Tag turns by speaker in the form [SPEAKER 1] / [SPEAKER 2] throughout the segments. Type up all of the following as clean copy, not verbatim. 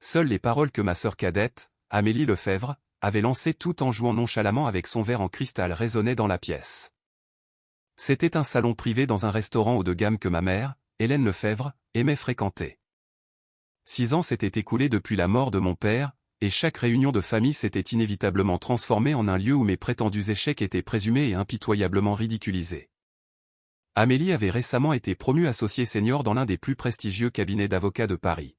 [SPEAKER 1] Seules les paroles que ma sœur cadette, Amélie Lefebvre, avait lancées tout en jouant nonchalamment avec son verre en cristal résonnaient dans la pièce. C'était un salon privé dans un restaurant haut de gamme que ma mère, Hélène Lefebvre, aimait fréquenter. 6 ans s'étaient écoulés depuis la mort de mon père, et chaque réunion de famille s'était inévitablement transformée en un lieu où mes prétendus échecs étaient présumés et impitoyablement ridiculisés. Amélie avait récemment été promue associée senior dans l'un des plus prestigieux cabinets d'avocats de Paris.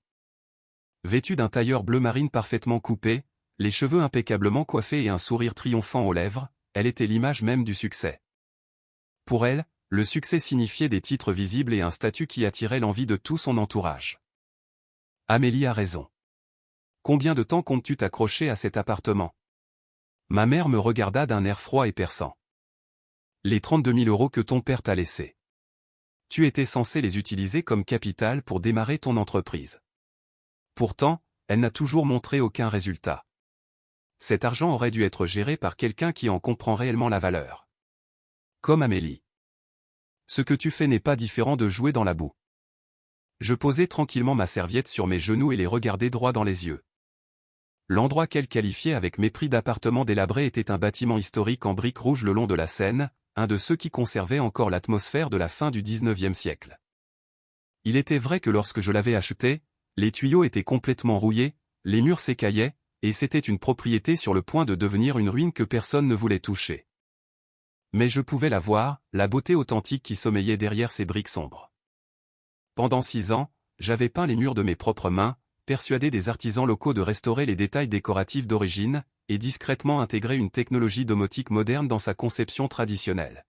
[SPEAKER 1] Vêtue d'un tailleur bleu marine parfaitement coupé, les cheveux impeccablement coiffés et un sourire triomphant aux lèvres, elle était l'image même du succès. Pour elle, le succès signifiait des titres visibles et un statut qui attirait l'envie de tout son entourage. Amélie a raison. Combien de temps comptes-tu t'accrocher à cet appartement? Ma mère me regarda d'un air froid et perçant. Les 32 000 € que ton père t'a laissés. Tu étais censé les utiliser comme capital pour démarrer ton entreprise. Pourtant, elle n'a toujours montré aucun résultat. Cet argent aurait dû être géré par quelqu'un qui en comprend réellement la valeur. Comme Amélie. Ce que tu fais n'est pas différent de jouer dans la boue. Je posai tranquillement ma serviette sur mes genoux et les regardai droit dans les yeux. L'endroit qu'elle qualifiait avec mépris d'appartement délabré était un bâtiment historique en briques rouges le long de la Seine, un de ceux qui conservaient encore l'atmosphère de la fin du XIXe siècle. Il était vrai que lorsque je l'avais acheté, les tuyaux étaient complètement rouillés, les murs s'écaillaient, et c'était une propriété sur le point de devenir une ruine que personne ne voulait toucher. Mais je pouvais la voir, la beauté authentique qui sommeillait derrière ces briques sombres. Pendant 6 ans, j'avais peint les murs de mes propres mains, persuadé des artisans locaux de restaurer les détails décoratifs d'origine, et discrètement intégrer une technologie domotique moderne dans sa conception traditionnelle.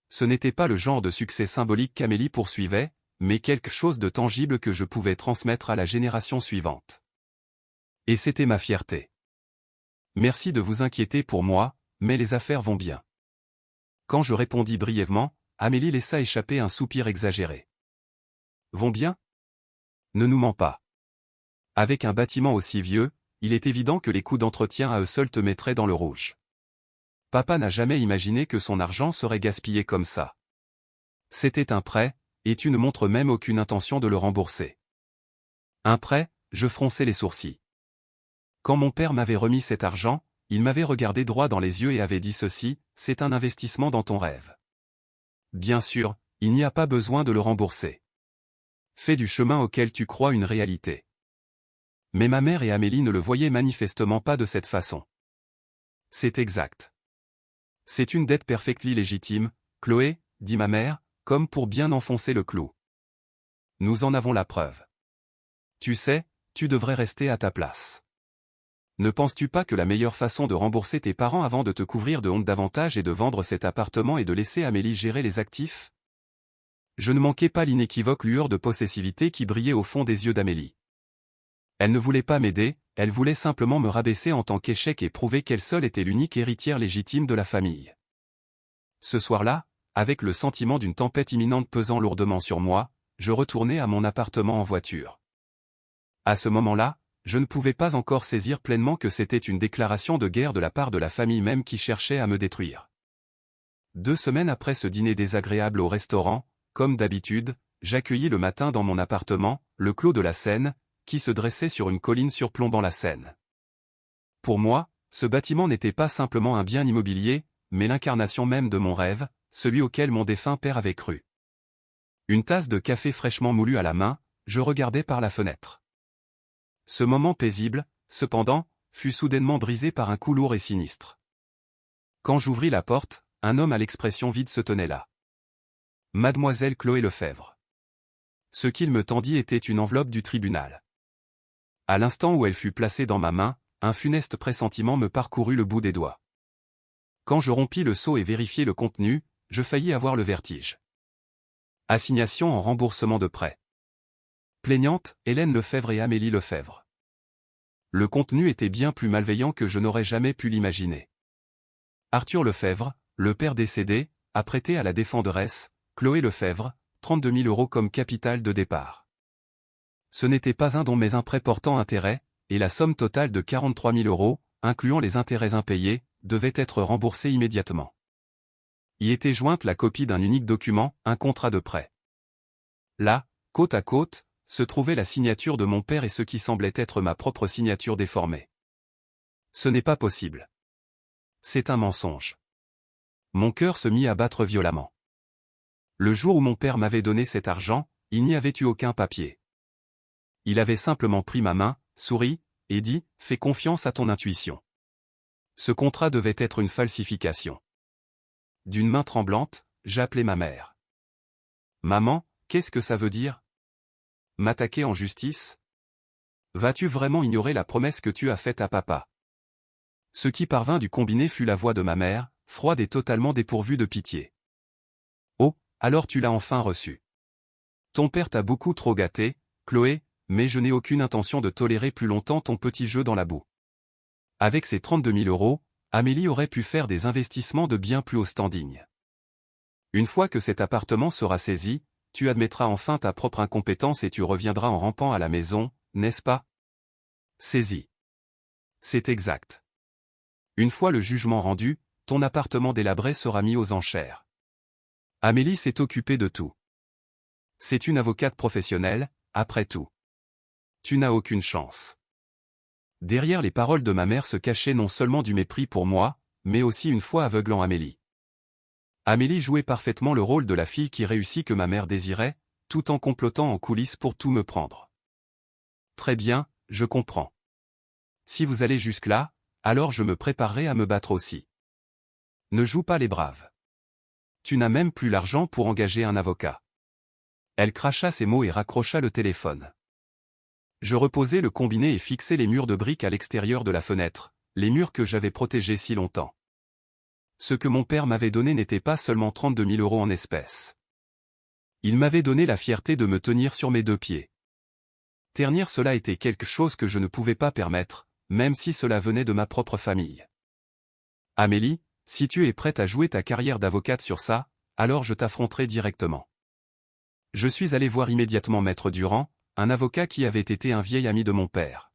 [SPEAKER 1] Ce n'était pas le genre de succès symbolique qu'Amélie poursuivait, mais quelque chose de tangible que je pouvais transmettre à la génération suivante. Et c'était ma fierté. Merci de vous inquiéter pour moi, mais les affaires vont bien. Quand je répondis brièvement, Amélie laissa échapper un soupir exagéré. Vont bien? Ne nous mens pas. Avec un bâtiment aussi vieux, il est évident que les coûts d'entretien à eux seuls te mettraient dans le rouge. Papa n'a jamais imaginé que son argent serait gaspillé comme ça. C'était un prêt, et tu ne montres même aucune intention de le rembourser. Un prêt? Je fronçai les sourcils. Quand mon père m'avait remis cet argent, il m'avait regardé droit dans les yeux et avait dit ceci, c'est un investissement dans ton rêve. Bien sûr, il n'y a pas besoin de le rembourser. Fais du chemin auquel tu crois une réalité. Mais ma mère et Amélie ne le voyaient manifestement pas de cette façon. C'est exact. C'est une dette perfectly légitime, Chloé, dit ma mère, comme pour bien enfoncer le clou. Nous en avons la preuve. Tu sais, tu devrais rester à ta place. Ne penses-tu pas que la meilleure façon de rembourser tes parents avant de te couvrir de honte davantage est de vendre cet appartement et de laisser Amélie gérer les actifs? Je ne manquais pas l'inéquivoque lueur de possessivité qui brillait au fond des yeux d'Amélie. Elle ne voulait pas m'aider, elle voulait simplement me rabaisser en tant qu'échec et prouver qu'elle seule était l'unique héritière légitime de la famille. Ce soir-là, avec le sentiment d'une tempête imminente pesant lourdement sur moi, je retournai à mon appartement en voiture. À ce moment-là, je ne pouvais pas encore saisir pleinement que c'était une déclaration de guerre de la part de la famille même qui cherchait à me détruire. 2 semaines après ce dîner désagréable au restaurant, comme d'habitude, j'accueillis le matin dans mon appartement, le clos de la Seine, qui se dressait sur une colline surplombant la Seine. Pour moi, ce bâtiment n'était pas simplement un bien immobilier, mais l'incarnation même de mon rêve, celui auquel mon défunt père avait cru. Une tasse de café fraîchement moulu à la main, je regardais par la fenêtre. Ce moment paisible, cependant, fut soudainement brisé par un coup lourd et sinistre. Quand j'ouvris la porte, un homme à l'expression vide se tenait là. Mademoiselle Chloé Lefebvre. Ce qu'il me tendit était une enveloppe du tribunal. À l'instant où elle fut placée dans ma main, un funeste pressentiment me parcourut le bout des doigts. Quand je rompis le sceau et vérifiai le contenu, je faillis avoir le vertige. Assignation en remboursement de prêt. Plaignantes, Hélène Lefebvre et Amélie Lefebvre. Le contenu était bien plus malveillant que je n'aurais jamais pu l'imaginer. Arthur Lefebvre, le père décédé, a prêté à la défenderesse, Chloé Lefebvre, 32 000 € comme capital de départ. Ce n'était pas un don mais un prêt portant intérêt, et la somme totale de 43 000 €, incluant les intérêts impayés, devait être remboursée immédiatement. Y était jointe la copie d'un unique document, un contrat de prêt. Là, côte à côte, se trouvait la signature de mon père et ce qui semblait être ma propre signature déformée. Ce n'est pas possible. C'est un mensonge. Mon cœur se mit à battre violemment. Le jour où mon père m'avait donné cet argent, il n'y avait eu aucun papier. Il avait simplement pris ma main, souri, et dit « Fais confiance à ton intuition ». Ce contrat devait être une falsification. D'une main tremblante, j'appelai ma mère. « Maman, qu'est-ce que ça veut dire? M'attaquer en justice? Vas-tu vraiment ignorer la promesse que tu as faite à papa ?» Ce qui parvint du combiné fut la voix de ma mère, froide et totalement dépourvue de pitié. « Oh, alors tu l'as enfin reçu. Ton père t'a beaucoup trop gâté, Chloé, mais je n'ai aucune intention de tolérer plus longtemps ton petit jeu dans la boue. » Avec ces 32 000 €, Amélie aurait pu faire des investissements de bien plus haut standing. Une fois que cet appartement sera saisi, tu admettras enfin ta propre incompétence et tu reviendras en rampant à la maison, n'est-ce pas? Saisi. C'est exact. Une fois le jugement rendu, ton appartement délabré sera mis aux enchères. Amélie s'est occupée de tout. C'est une avocate professionnelle, après tout. Tu n'as aucune chance. Derrière les paroles de ma mère se cachait non seulement du mépris pour moi, mais aussi une foi aveuglant Amélie. Amélie jouait parfaitement le rôle de la fille qui réussit que ma mère désirait, tout en complotant en coulisses pour tout me prendre. Très bien, je comprends. Si vous allez jusque-là, alors je me préparerai à me battre aussi. Ne joue pas les braves. Tu n'as même plus l'argent pour engager un avocat. Elle cracha ces mots et raccrocha le téléphone. Je reposai le combiné et fixai les murs de briques à l'extérieur de la fenêtre, les murs que j'avais protégés si longtemps. Ce que mon père m'avait donné n'était pas seulement 32 000 € en espèces. Il m'avait donné la fierté de me tenir sur mes deux pieds. Ternir cela était quelque chose que je ne pouvais pas permettre, même si cela venait de ma propre famille. Amélie, si tu es prête à jouer ta carrière d'avocate sur ça, alors je t'affronterai directement. Je suis allé voir immédiatement Maître Durand, un avocat qui avait été un vieil ami de mon père.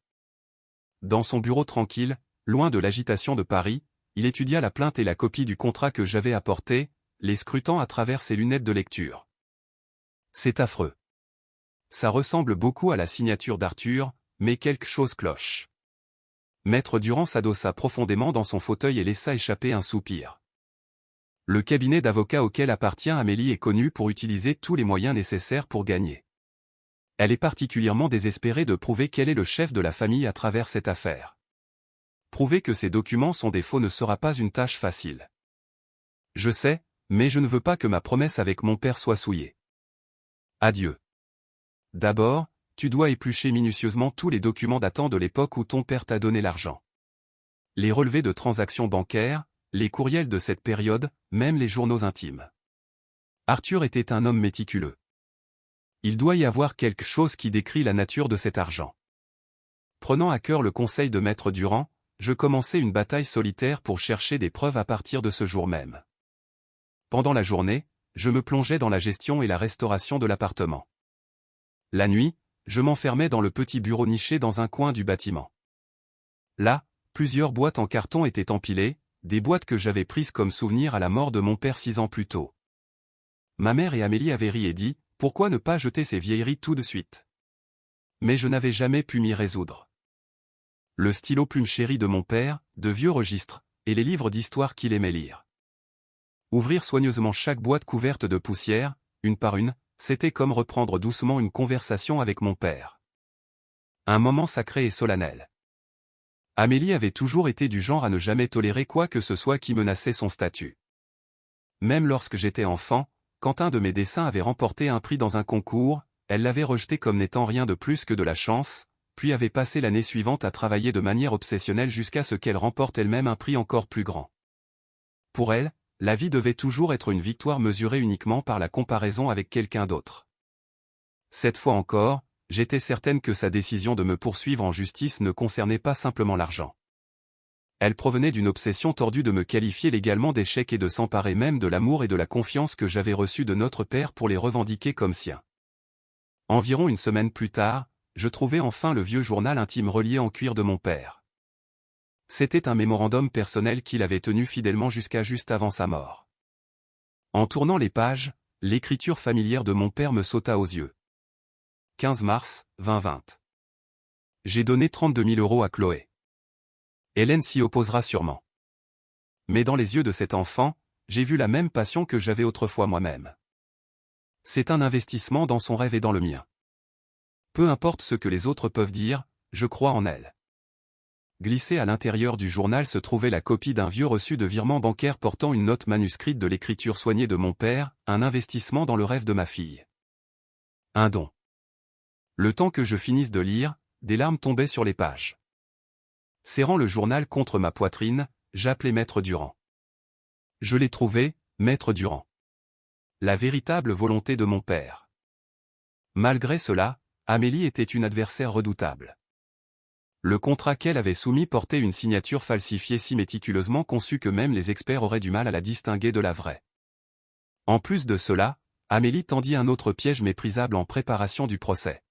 [SPEAKER 1] Dans son bureau tranquille, loin de l'agitation de Paris, il étudia la plainte et la copie du contrat que j'avais apporté, les scrutant à travers ses lunettes de lecture. C'est affreux. Ça ressemble beaucoup à la signature d'Arthur, mais quelque chose cloche. Maître Durand s'adossa profondément dans son fauteuil et laissa échapper un soupir. Le cabinet d'avocats auquel appartient Amélie est connu pour utiliser tous les moyens nécessaires pour gagner. Elle est particulièrement désespérée de prouver qu'elle est le chef de la famille à travers cette affaire. Prouver que ces documents sont des faux ne sera pas une tâche facile. Je sais, mais je ne veux pas que ma promesse avec mon père soit souillée. Adieu. D'abord, tu dois éplucher minutieusement tous les documents datant de l'époque où ton père t'a donné l'argent. Les relevés de transactions bancaires, les courriels de cette période, même les journaux intimes. Arthur était un homme méticuleux. Il doit y avoir quelque chose qui décrit la nature de cet argent. Prenant à cœur le conseil de Maître Durand, je commençai une bataille solitaire pour chercher des preuves à partir de ce jour même. Pendant la journée, je me plongeais dans la gestion et la restauration de l'appartement. La nuit, je m'enfermais dans le petit bureau niché dans un coin du bâtiment. Là, plusieurs boîtes en carton étaient empilées, des boîtes que j'avais prises comme souvenir à la mort de mon père 6 ans plus tôt. Ma mère et Amélie avaient ri et dit, pourquoi ne pas jeter ces vieilleries tout de suite? Mais je n'avais jamais pu m'y résoudre. Le stylo plume chéri de mon père, de vieux registres, et les livres d'histoire qu'il aimait lire. Ouvrir soigneusement chaque boîte couverte de poussière, une par une, c'était comme reprendre doucement une conversation avec mon père. Un moment sacré et solennel. Amélie avait toujours été du genre à ne jamais tolérer quoi que ce soit qui menaçait son statut. Même lorsque j'étais enfant, quand un de mes dessins avait remporté un prix dans un concours, elle l'avait rejeté comme n'étant rien de plus que de la chance, puis avait passé l'année suivante à travailler de manière obsessionnelle jusqu'à ce qu'elle remporte elle-même un prix encore plus grand. Pour elle, la vie devait toujours être une victoire mesurée uniquement par la comparaison avec quelqu'un d'autre. Cette fois encore, j'étais certaine que sa décision de me poursuivre en justice ne concernait pas simplement l'argent. Elle provenait d'une obsession tordue de me qualifier légalement d'échec et de s'emparer même de l'amour et de la confiance que j'avais reçus de notre père pour les revendiquer comme siens. Environ une semaine plus tard, je trouvai enfin le vieux journal intime relié en cuir de mon père. C'était un mémorandum personnel qu'il avait tenu fidèlement jusqu'à juste avant sa mort. En tournant les pages, l'écriture familière de mon père me sauta aux yeux. 15 mars, 2020. J'ai donné 32 000 € à Chloé. Hélène s'y opposera sûrement. Mais dans les yeux de cet enfant, j'ai vu la même passion que j'avais autrefois moi-même. C'est un investissement dans son rêve et dans le mien. Peu importe ce que les autres peuvent dire, je crois en elle. Glissée à l'intérieur du journal se trouvait la copie d'un vieux reçu de virement bancaire portant une note manuscrite de l'écriture soignée de mon père, un investissement dans le rêve de ma fille. Un don. Le temps que je finisse de lire, des larmes tombaient sur les pages. Serrant le journal contre ma poitrine, j'appelai Maître Durand. Je l'ai trouvé, Maître Durand. La véritable volonté de mon père. Malgré cela, Amélie était une adversaire redoutable. Le contrat qu'elle avait soumis portait une signature falsifiée si méticuleusement conçue que même les experts auraient du mal à la distinguer de la vraie. En plus de cela, Amélie tendit un autre piège méprisable en préparation du procès.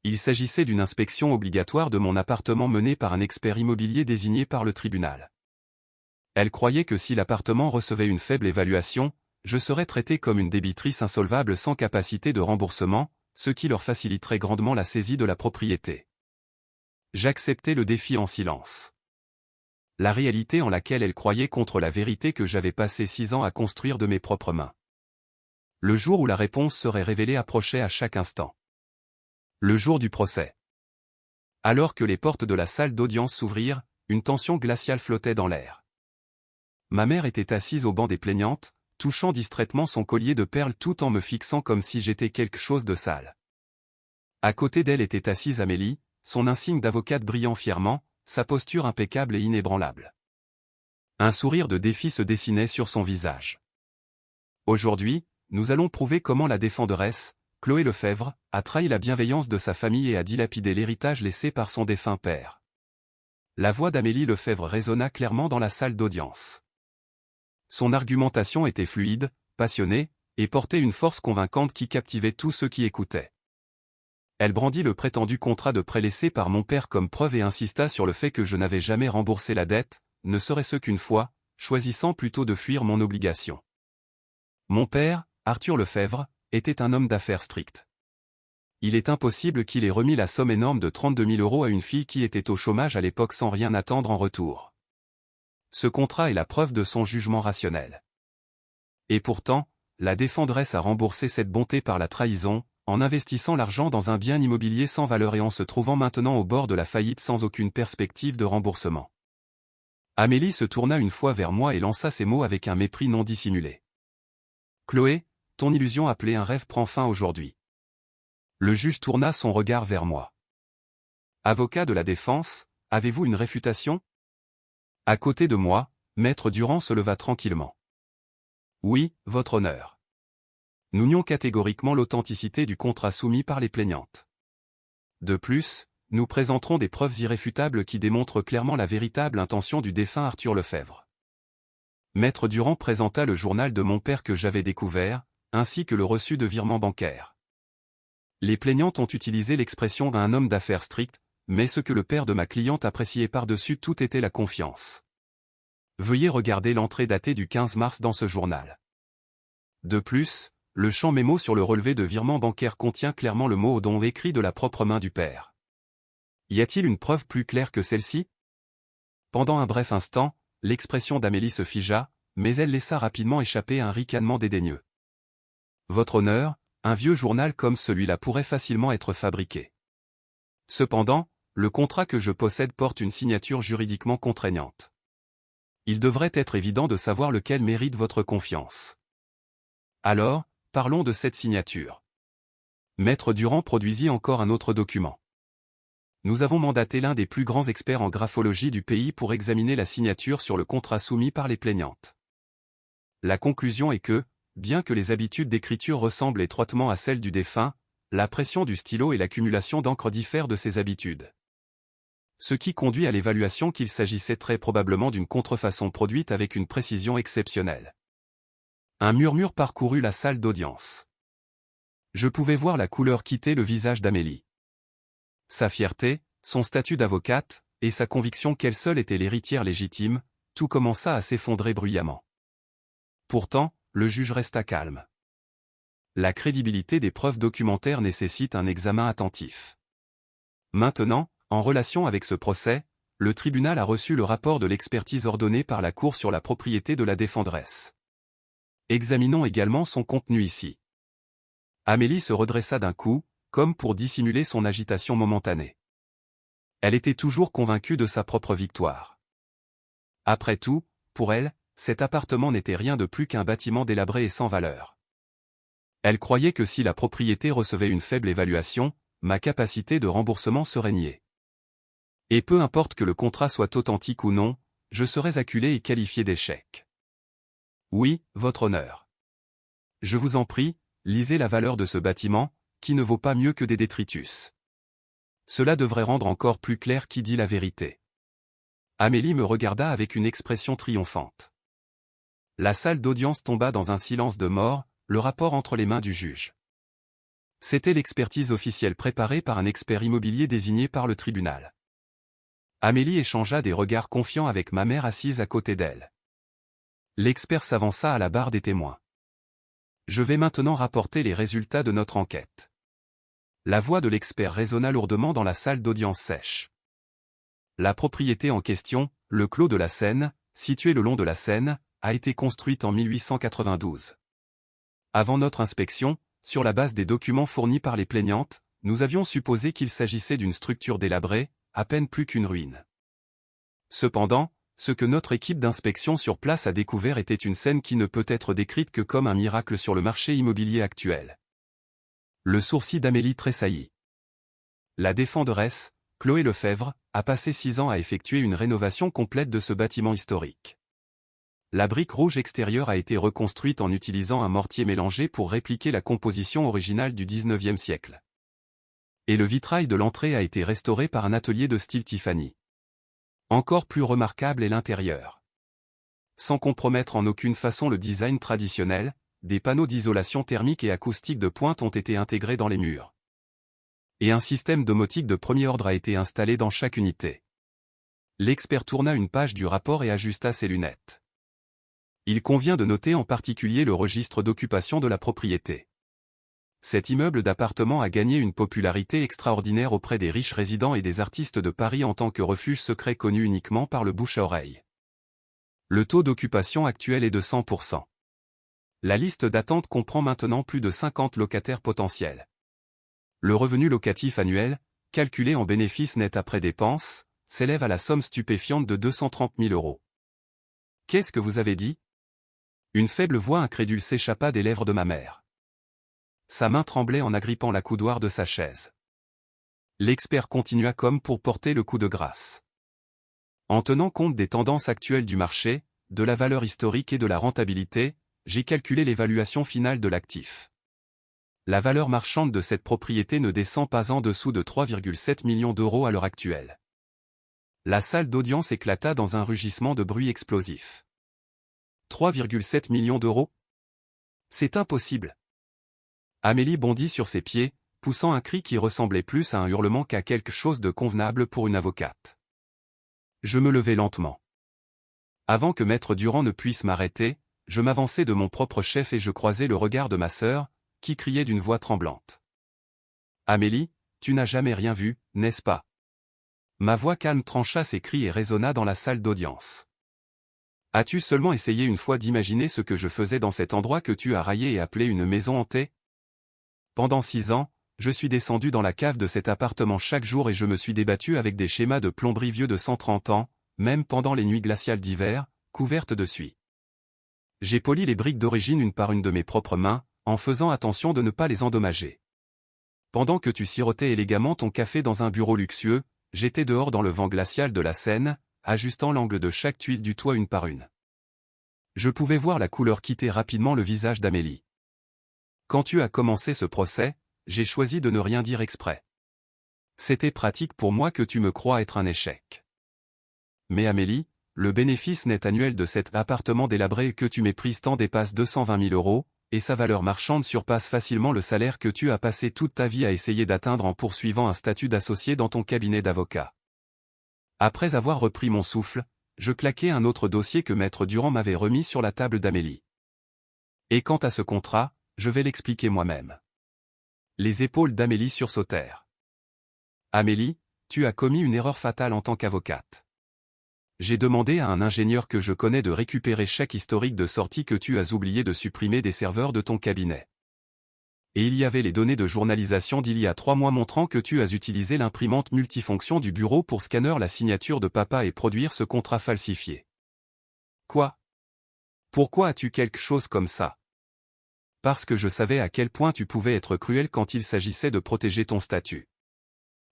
[SPEAKER 1] Il s'agissait d'une inspection obligatoire de mon appartement menée par un expert immobilier désigné par le tribunal. Elle croyait que si l'appartement recevait une faible évaluation, je serais traité comme une débitrice insolvable sans capacité de remboursement, ce qui leur faciliterait grandement la saisie de la propriété. J'acceptais le défi en silence. La réalité en laquelle elle croyait contre la vérité que j'avais passé 6 ans à construire de mes propres mains. Le jour où la réponse serait révélée approchait à chaque instant. Le jour du procès. Alors que les portes de la salle d'audience s'ouvrirent, une tension glaciale flottait dans l'air. Ma mère était assise au banc des plaignantes, touchant distraitement son collier de perles tout en me fixant comme si j'étais quelque chose de sale. À côté d'elle était assise Amélie, son insigne d'avocate brillant fièrement, sa posture impeccable et inébranlable. Un sourire de défi se dessinait sur son visage. Aujourd'hui, nous allons prouver comment la défenderesse, Chloé Lefebvre, a trahi la bienveillance de sa famille et a dilapidé l'héritage laissé par son défunt père. La voix d'Amélie Lefebvre résonna clairement dans la salle d'audience. Son argumentation était fluide, passionnée, et portait une force convaincante qui captivait tous ceux qui écoutaient. Elle brandit le prétendu contrat de prêt laissé par mon père comme preuve et insista sur le fait que je n'avais jamais remboursé la dette, ne serait-ce qu'une fois, choisissant plutôt de fuir mon obligation. Mon père, Arthur Lefebvre, était un homme d'affaires strict. Il est impossible qu'il ait remis la somme énorme de 32 000 € à une fille qui était au chômage à l'époque sans rien attendre en retour. Ce contrat est la preuve de son jugement rationnel. Et pourtant, la défenderesse a remboursé cette bonté par la trahison, en investissant l'argent dans un bien immobilier sans valeur et en se trouvant maintenant au bord de la faillite sans aucune perspective de remboursement. Amélie se tourna une fois vers moi et lança ces mots avec un mépris non dissimulé. « Chloé, ton illusion appelée un rêve prend fin aujourd'hui. » Le juge tourna son regard vers moi. « Avocat de la défense, avez-vous une réfutation ?» À côté de moi, Maître Durand se leva tranquillement. « Oui, votre honneur. » Nous nions catégoriquement l'authenticité du contrat soumis par les plaignantes. De plus, nous présenterons des preuves irréfutables qui démontrent clairement la véritable intention du défunt Arthur Lefebvre. Maître Durand présenta le journal de mon père que j'avais découvert, ainsi que le reçu de virement bancaire. Les plaignantes ont utilisé l'expression d'un homme d'affaires strict, mais ce que le père de ma cliente appréciait par-dessus tout était la confiance. Veuillez regarder l'entrée datée du 15 mars dans ce journal. De plus, le champ mémo sur le relevé de virement bancaire contient clairement le mot au don écrit de la propre main du père. Y a-t-il une preuve plus claire que celle-ci? Pendant un bref instant, l'expression d'Amélie se figea, mais elle laissa rapidement échapper un ricanement dédaigneux. Votre honneur, un vieux journal comme celui-là pourrait facilement être fabriqué. Cependant, le contrat que je possède porte une signature juridiquement contraignante. Il devrait être évident de savoir lequel mérite votre confiance. Alors, parlons de cette signature. Maître Durand produisit encore un autre document. Nous avons mandaté l'un des plus grands experts en graphologie du pays pour examiner la signature sur le contrat soumis par les plaignantes. La conclusion est que, bien que les habitudes d'écriture ressemblent étroitement à celles du défunt, la pression du stylo et l'accumulation d'encre diffèrent de ces habitudes. Ce qui conduit à l'évaluation qu'il s'agissait très probablement d'une contrefaçon produite avec une précision exceptionnelle. Un murmure parcourut la salle d'audience. Je pouvais voir la couleur quitter le visage d'Amélie. Sa fierté, son statut d'avocate, et sa conviction qu'elle seule était l'héritière légitime, tout commença à s'effondrer bruyamment. Pourtant, le juge resta calme. La crédibilité des preuves documentaires nécessite un examen attentif. Maintenant, en relation avec ce procès, le tribunal a reçu le rapport de l'expertise ordonnée par la Cour sur la propriété de la défenderesse. Examinons également son contenu ici. Amélie se redressa d'un coup, comme pour dissimuler son agitation momentanée. Elle était toujours convaincue de sa propre victoire. Après tout, pour elle, cet appartement n'était rien de plus qu'un bâtiment délabré et sans valeur. Elle croyait que si la propriété recevait une faible évaluation, ma capacité de remboursement serait niée. Et peu importe que le contrat soit authentique ou non, je serais acculé et qualifié d'échec. Oui, votre honneur. Je vous en prie, lisez la valeur de ce bâtiment, qui ne vaut pas mieux que des détritus. Cela devrait rendre encore plus clair qui dit la vérité. Amélie me regarda avec une expression triomphante. La salle d'audience tomba dans un silence de mort, le rapport entre les mains du juge. C'était l'expertise officielle préparée par un expert immobilier désigné par le tribunal. Amélie échangea des regards confiants avec ma mère assise à côté d'elle. L'expert s'avança à la barre des témoins. Je vais maintenant rapporter les résultats de notre enquête. La voix de l'expert résonna lourdement dans la salle d'audience sèche. La propriété en question, le clos de la Seine, situé le long de la Seine, a été construite en 1892. Avant notre inspection, sur la base des documents fournis par les plaignantes, nous avions supposé qu'il s'agissait d'une structure délabrée, à peine plus qu'une ruine. Cependant, ce que notre équipe d'inspection sur place a découvert était une scène qui ne peut être décrite que comme un miracle sur le marché immobilier actuel. Le sourcil d'Amélie tressaillit. La défenderesse, Chloé Lefebvre, a passé 6 ans à effectuer une rénovation complète de ce bâtiment historique. La brique rouge extérieure a été reconstruite en utilisant un mortier mélangé pour répliquer la composition originale du XIXe siècle. Et le vitrail de l'entrée a été restauré par un atelier de style Tiffany. Encore plus remarquable est l'intérieur. Sans compromettre en aucune façon le design traditionnel, des panneaux d'isolation thermique et acoustique de pointe ont été intégrés dans les murs. Et un système domotique de premier ordre a été installé dans chaque unité. L'expert tourna une page du rapport et ajusta ses lunettes. Il convient de noter en particulier le registre d'occupation de la propriété. Cet immeuble d'appartements a gagné une popularité extraordinaire auprès des riches résidents et des artistes de Paris en tant que refuge secret connu uniquement par le bouche à oreille. Le taux d'occupation actuel est de 100%. La liste d'attente comprend maintenant plus de 50 locataires potentiels. Le revenu locatif annuel, calculé en bénéfice net après dépenses, s'élève à la somme stupéfiante de 230 000 €. Qu'est-ce que vous avez dit ? Une faible voix incrédule s'échappa des lèvres de ma mère. Sa main tremblait en agrippant la coudoir de sa chaise. L'expert continua comme pour porter le coup de grâce. En tenant compte des tendances actuelles du marché, de la valeur historique et de la rentabilité, j'ai calculé l'évaluation finale de l'actif. La valeur marchande de cette propriété ne descend pas en dessous de 3,7 millions d'euros à l'heure actuelle. La salle d'audience éclata dans un rugissement de bruit explosif. 3,7 millions d'euros ? C'est impossible. Amélie bondit sur ses pieds, poussant un cri qui ressemblait plus à un hurlement qu'à quelque chose de convenable pour une avocate. Je me levai lentement. Avant que Maître Durand ne puisse m'arrêter, je m'avançai de mon propre chef et je croisai le regard de ma sœur, qui criait d'une voix tremblante. « Amélie, tu n'as jamais rien vu, n'est-ce pas ?» Ma voix calme trancha ces cris et résonna dans la salle d'audience. « As-tu seulement essayé une fois d'imaginer ce que je faisais dans cet endroit que tu as raillé et appelé une maison hantée ? Pendant 6 ans, je suis descendu dans la cave de cet appartement chaque jour et je me suis débattu avec des schémas de plomberie vieux de 130 ans, même pendant les nuits glaciales d'hiver, couvertes de suie. J'ai poli les briques d'origine une par une de mes propres mains, en faisant attention de ne pas les endommager. Pendant que tu sirotais élégamment ton café dans un bureau luxueux, j'étais dehors dans le vent glacial de la Seine, ajustant l'angle de chaque tuile du toit une par une. Je pouvais voir la couleur quitter rapidement le visage d'Amélie. Quand tu as commencé ce procès, j'ai choisi de ne rien dire exprès. C'était pratique pour moi que tu me crois être un échec. Mais Amélie, le bénéfice net annuel de cet appartement délabré que tu méprises tant dépasse 220 000 €, et sa valeur marchande surpasse facilement le salaire que tu as passé toute ta vie à essayer d'atteindre en poursuivant un statut d'associé dans ton cabinet d'avocat. Après avoir repris mon souffle, je claquai un autre dossier que Maître Durand m'avait remis sur la table d'Amélie. Et quant à ce contrat, je vais l'expliquer moi-même. Les épaules d'Amélie sursautèrent. Amélie, tu as commis une erreur fatale en tant qu'avocate. J'ai demandé à un ingénieur que je connais de récupérer chaque historique de sortie que tu as oublié de supprimer des serveurs de ton cabinet. Et il y avait les données de journalisation d'il y a 3 mois montrant que tu as utilisé l'imprimante multifonction du bureau pour scanner la signature de papa et produire ce contrat falsifié. Quoi? Pourquoi as-tu quelque chose comme ça? Parce que je savais à quel point tu pouvais être cruel quand il s'agissait de protéger ton statut.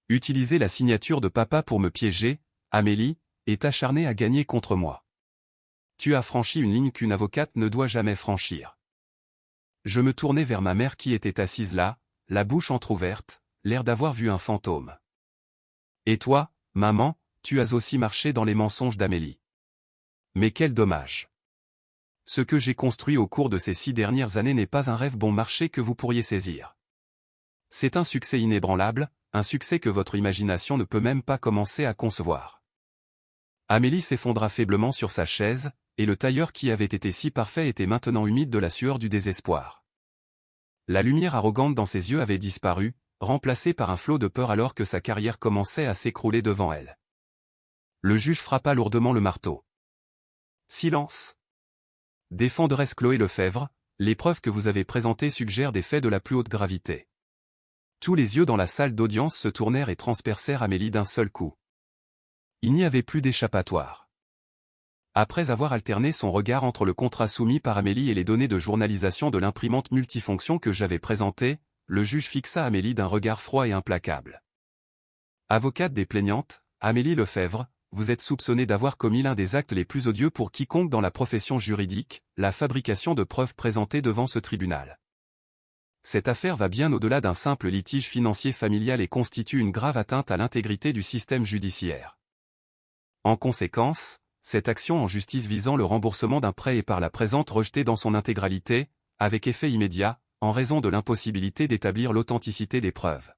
[SPEAKER 1] Utiliser la signature de papa pour me piéger, Amélie, est acharnée à gagner contre moi. Tu as franchi une ligne qu'une avocate ne doit jamais franchir. Je me tournai vers ma mère qui était assise là, la bouche entr'ouverte, l'air d'avoir vu un fantôme. Et toi, maman, tu as aussi marché dans les mensonges d'Amélie. Mais quel dommage. Ce que j'ai construit au cours de ces 6 dernières années n'est pas un rêve bon marché que vous pourriez saisir. C'est un succès inébranlable, un succès que votre imagination ne peut même pas commencer à concevoir. Amélie s'effondra faiblement sur sa chaise, et le tailleur qui avait été si parfait était maintenant humide de la sueur du désespoir. La lumière arrogante dans ses yeux avait disparu, remplacée par un flot de peur alors que sa carrière commençait à s'écrouler devant elle. Le juge frappa lourdement le marteau. Silence. Défenderesse Chloé Lefebvre, les preuves que vous avez présentées suggèrent des faits de la plus haute gravité. Tous les yeux dans la salle d'audience se tournèrent et transpercèrent Amélie d'un seul coup. Il n'y avait plus d'échappatoire. Après avoir alterné son regard entre le contrat soumis par Amélie et les données de journalisation de l'imprimante multifonction que j'avais présentée, le juge fixa Amélie d'un regard froid et implacable. Avocate des plaignantes, Amélie Lefebvre, vous êtes soupçonnée d'avoir commis l'un des actes les plus odieux pour quiconque dans la profession juridique, la fabrication de preuves présentées devant ce tribunal. Cette affaire va bien au-delà d'un simple litige financier familial et constitue une grave atteinte à l'intégrité du système judiciaire. En conséquence, cette action en justice visant le remboursement d'un prêt est par la présente rejetée dans son intégralité, avec effet immédiat, en raison de l'impossibilité d'établir l'authenticité des preuves.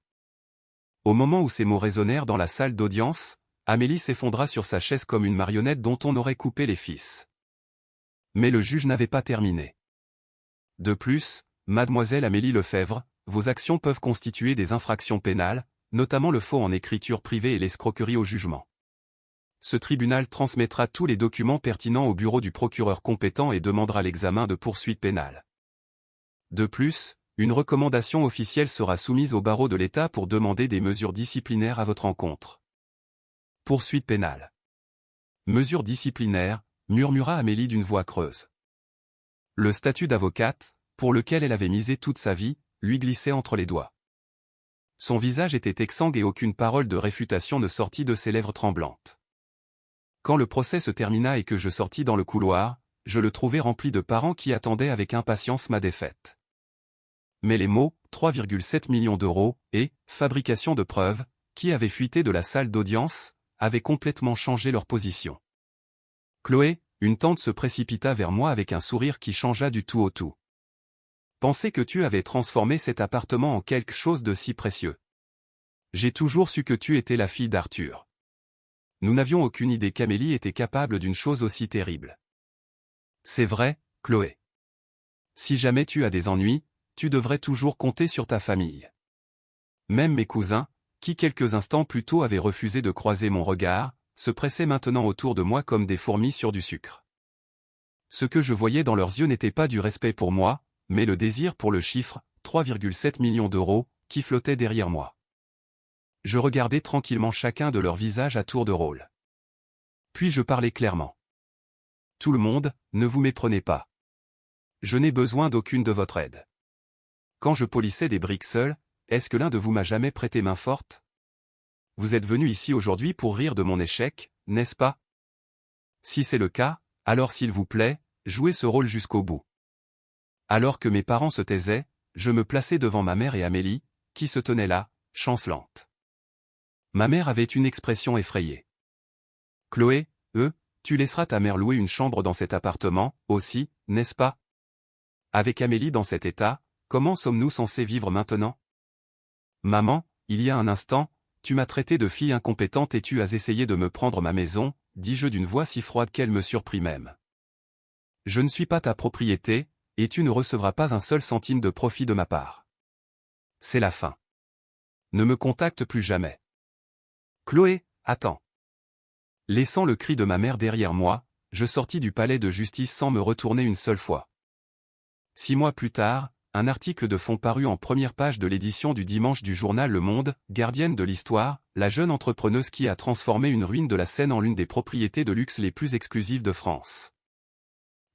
[SPEAKER 1] Au moment où ces mots résonnèrent dans la salle d'audience, Amélie s'effondra sur sa chaise comme une marionnette dont on aurait coupé les fils. Mais le juge n'avait pas terminé. De plus, mademoiselle Amélie Lefebvre, vos actions peuvent constituer des infractions pénales, notamment le faux en écriture privée et l'escroquerie au jugement. Ce tribunal transmettra tous les documents pertinents au bureau du procureur compétent et demandera l'examen de poursuites pénales. De plus, une recommandation officielle sera soumise au barreau de l'État pour demander des mesures disciplinaires à votre encontre. Poursuite pénale. Mesures disciplinaires, murmura Amélie d'une voix creuse. Le statut d'avocate, pour lequel elle avait misé toute sa vie, lui glissait entre les doigts. Son visage était exsangue et aucune parole de réfutation ne sortit de ses lèvres tremblantes. Quand le procès se termina et que je sortis dans le couloir, je le trouvai rempli de parents qui attendaient avec impatience ma défaite. Mais les mots « 3,7 millions d'euros » et « fabrication de preuves » qui avaient fuité de la salle d'audience, avaient complètement changé leur position. Chloé, une tante se précipita vers moi avec un sourire qui changea du tout au tout. Pensais que tu avais transformé cet appartement en quelque chose de si précieux. J'ai toujours su que tu étais la fille d'Arthur. Nous n'avions aucune idée qu'Amélie était capable d'une chose aussi terrible. C'est vrai, Chloé. Si jamais tu as des ennuis, tu devrais toujours compter sur ta famille. Même mes cousins, qui quelques instants plus tôt avaient refusé de croiser mon regard, se pressaient maintenant autour de moi comme des fourmis sur du sucre. Ce que je voyais dans leurs yeux n'était pas du respect pour moi, mais le désir pour le chiffre, 3,7 millions d'euros, qui flottait derrière moi. Je regardais tranquillement chacun de leurs visages à tour de rôle. Puis je parlais clairement. Tout le monde, ne vous méprenez pas. Je n'ai besoin d'aucune de votre aide. Quand je polissais des briques seul, est-ce que l'un de vous m'a jamais prêté main forte? Vous êtes venu ici aujourd'hui pour rire de mon échec, n'est-ce pas? Si c'est le cas, alors s'il vous plaît, jouez ce rôle jusqu'au bout. Alors que mes parents se taisaient, je me plaçai devant ma mère et Amélie, qui se tenaient là, chancelante. Ma mère avait une expression effrayée. Chloé, tu laisseras ta mère louer une chambre dans cet appartement, aussi, n'est-ce pas? Avec Amélie dans cet état, comment sommes-nous censés vivre maintenant? Maman, il y a un instant, tu m'as traité de fille incompétente et tu as essayé de me prendre ma maison, dis-je d'une voix si froide qu'elle me surprit même. Je ne suis pas ta propriété, et tu ne recevras pas un seul centime de profit de ma part. C'est la fin. Ne me contacte plus jamais. Chloé, attends. Laissant le cri de ma mère derrière moi, je sortis du palais de justice sans me retourner une seule fois. 6 mois plus tard, un article de fond parut en première page de l'édition du dimanche du journal Le Monde, gardienne de l'histoire, la jeune entrepreneuse qui a transformé une ruine de la Seine en l'une des propriétés de luxe les plus exclusives de France.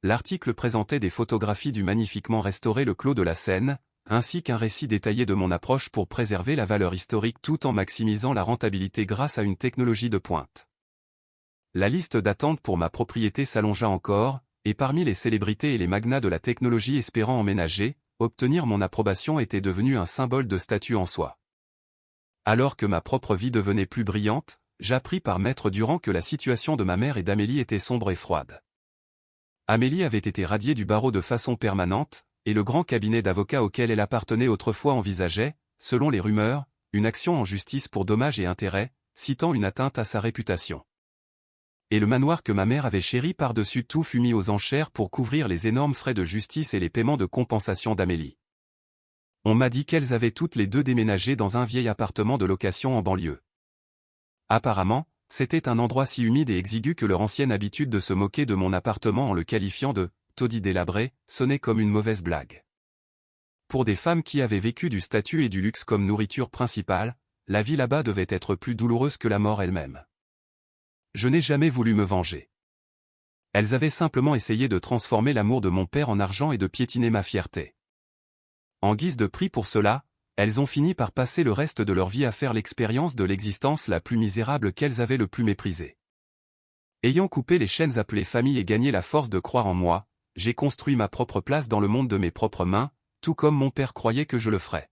[SPEAKER 1] L'article présentait des photographies du magnifiquement restauré le Clos de la Seine, ainsi qu'un récit détaillé de mon approche pour préserver la valeur historique tout en maximisant la rentabilité grâce à une technologie de pointe. La liste d'attente pour ma propriété s'allongea encore, et parmi les célébrités et les magnats de la technologie espérant emménager, obtenir mon approbation était devenu un symbole de statut en soi. Alors que ma propre vie devenait plus brillante, j'appris par Maître Durand que la situation de ma mère et d'Amélie était sombre et froide. Amélie avait été radiée du barreau de façon permanente, et le grand cabinet d'avocats auquel elle appartenait autrefois envisageait, selon les rumeurs, une action en justice pour dommages et intérêts, citant une atteinte à sa réputation. Et le manoir que ma mère avait chéri par-dessus tout fut mis aux enchères pour couvrir les énormes frais de justice et les paiements de compensation d'Amélie. On m'a dit qu'elles avaient toutes les deux déménagé dans un vieil appartement de location en banlieue. Apparemment, c'était un endroit si humide et exigu que leur ancienne habitude de se moquer de mon appartement en le qualifiant de « taudis délabré » sonnait comme une mauvaise blague. Pour des femmes qui avaient vécu du statut et du luxe comme nourriture principale, la vie là-bas devait être plus douloureuse que la mort elle-même. Je n'ai jamais voulu me venger. Elles avaient simplement essayé de transformer l'amour de mon père en argent et de piétiner ma fierté. En guise de prix pour cela, elles ont fini par passer le reste de leur vie à faire l'expérience de l'existence la plus misérable qu'elles avaient le plus méprisée. Ayant coupé les chaînes appelées famille et gagné la force de croire en moi, j'ai construit ma propre place dans le monde de mes propres mains, tout comme mon père croyait que je le ferais.